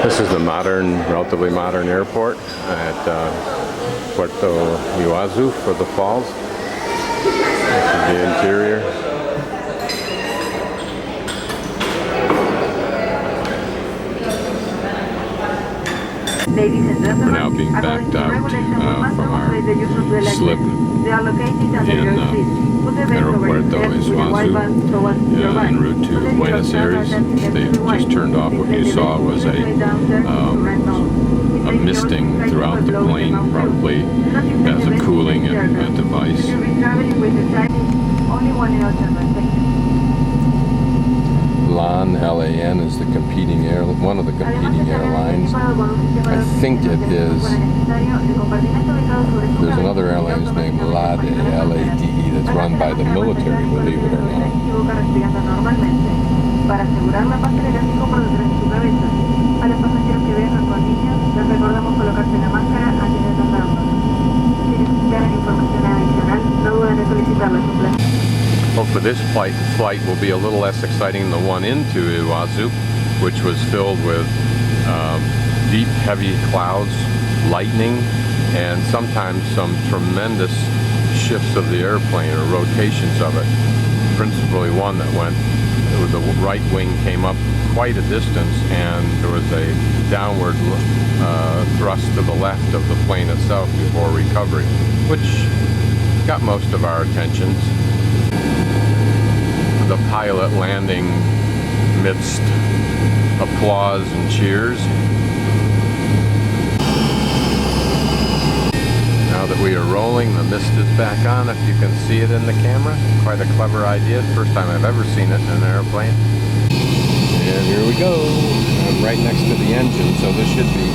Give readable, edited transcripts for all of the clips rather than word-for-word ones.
This is the modern, relatively modern airport at Puerto Iguazu for the falls. This is the interior. We're now being backed out from our slip in Puerto Iguazu en route to Buenas Aires. They just turned off. What you saw was a misting throughout the plane, probably as a cooling device. LAN, L-A-N, is the competing one of the competing airlines. I think it is. There's another airline named LADE, L-A-D-E, that's run by the military, believe it or not. Hopefully this flight will be a little less exciting than the one into Iguazu, which was filled with deep, heavy clouds, lightning, and sometimes some tremendous shifts of the airplane or rotations of it. Principally one that went, the right wing came up quite a distance, and there was a downward thrust to the left of the plane itself before recovery, which got most of our attention. The pilot landing amidst applause and cheers. Now that we are rolling, the mist is back on, if you can see it in the camera. Quite a clever idea. First time I've ever seen it in an airplane. And here we go. I'm right next to the engine, so this should be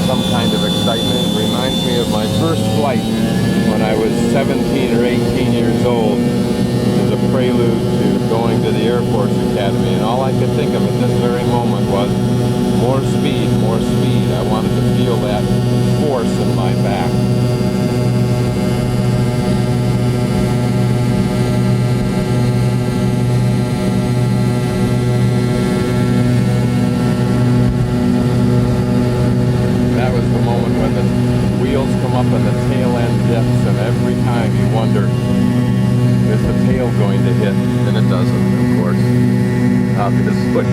some kind of excitement. Reminds me of my first flight when I was 17 or 18 years old. As a prelude to going to the Air Force Academy, and all I could think of at this very moment was more speed, more speed. I wanted to feel that force in my back. Up and the tail end dips, and every time you wonder, is the tail going to hit? And it doesn't, of course, obviously.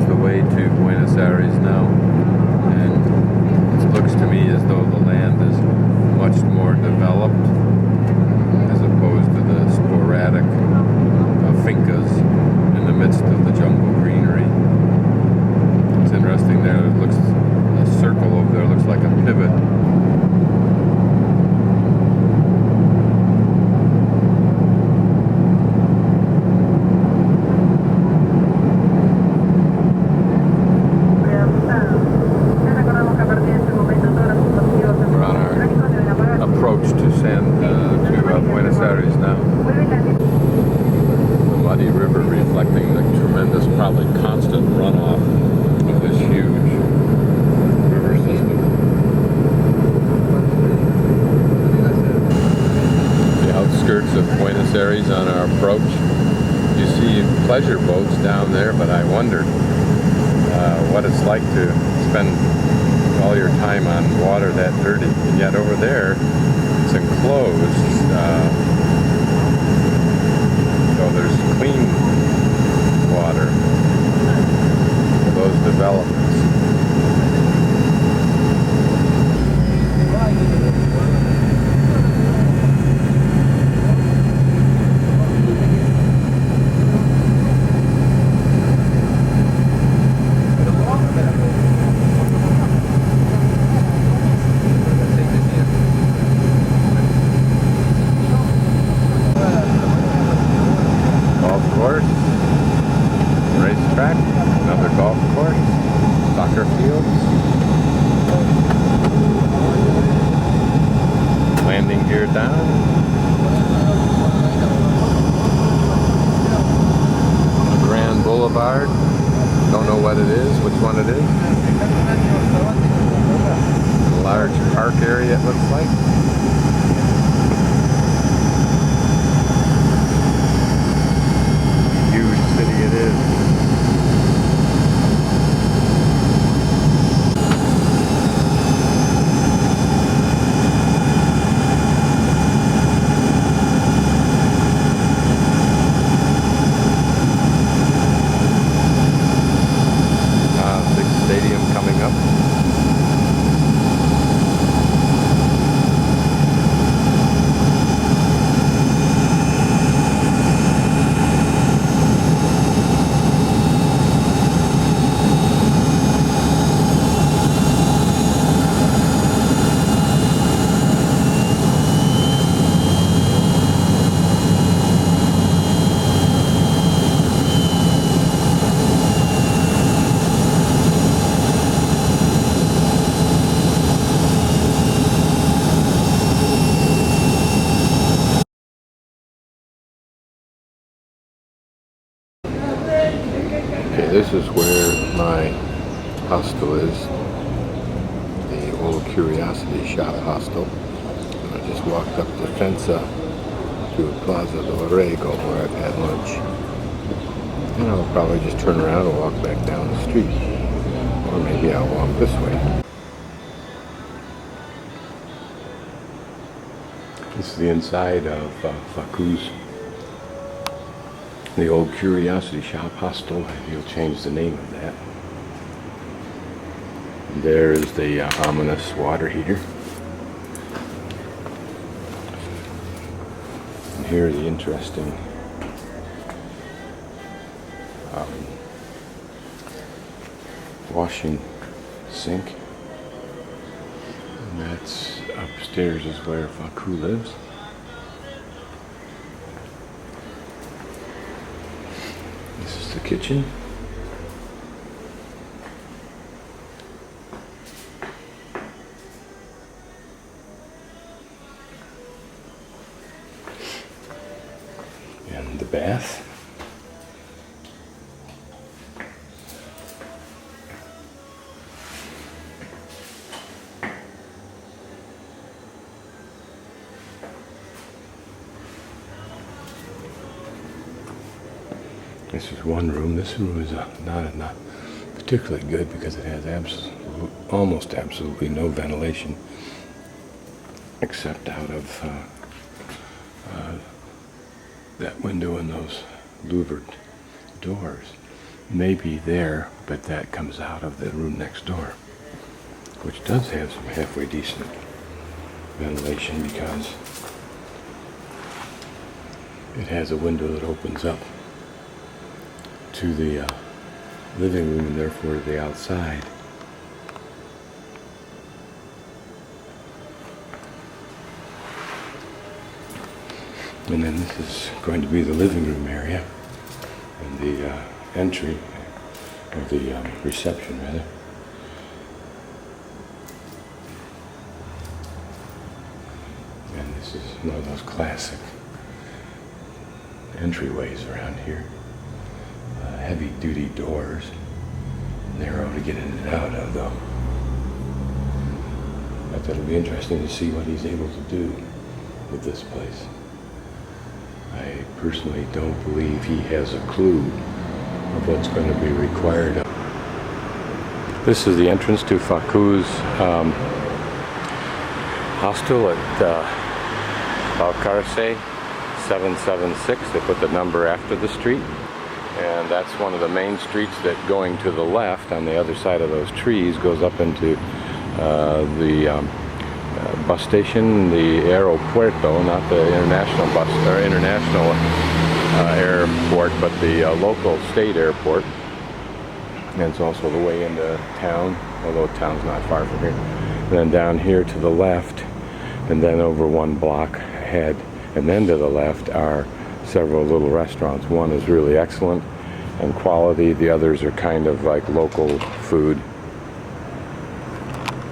The way to Buenos Aires now, and it looks to me as though the land is much more developed as opposed to the sporadic fincas in the midst of the jungle greenery. It's interesting there, it looks, a circle over there looks like a pivot. Buenos Aires now. The muddy river reflecting the tremendous, probably constant runoff of this huge river system. The outskirts of Buenos Aires on our approach. You see pleasure boats down there, but I wondered what it's like to spend all your time on water that dirty. And yet over there, it's enclosed, so there's clean water for those developments. Grand Boulevard. Don't know what it is, which one it is. A large park area, it looks like. Huge city it is. Okay, this is where my hostel is, the Old Curiosity Shop hostel. I just walked up the fence up to Plaza de Orrego where I've had lunch. And I'll probably just turn around and walk back down the street. Or maybe I'll walk this way. This is the inside of Facu's, the Old Curiosity Shop hostel. He'll change the name of that. And there is the ominous water heater. And here the interesting washing sink. And that's upstairs is where Facu lives. This is the kitchen. And the bath. This is one room. This room is not particularly good because it has almost absolutely no ventilation except out of that window and those louvered doors. Maybe there, but that comes out of the room next door, which does have some halfway decent ventilation because it has a window that opens up to the living room and therefore to the outside. And then this is going to be the living room area and the entry, or the reception rather. And this is one of those classic entryways around here. Heavy-duty doors, narrow to get in and out of though. I thought it'll be interesting to see what he's able to do with this place. I personally don't believe he has a clue of what's going to be required of. This is the entrance to Facu's hostel at Balcarce 776. They put the number after the street. And that's one of the main streets that, going to the left on the other side of those trees, goes up into the bus station, the Aeropuerto, not the international bus or international airport, but the local state airport. And it's also the way into town, although town's not far from here. And then down here to the left, and then over one block ahead, and then to the left are several little restaurants. One is really excellent and quality. The others are kind of like local food.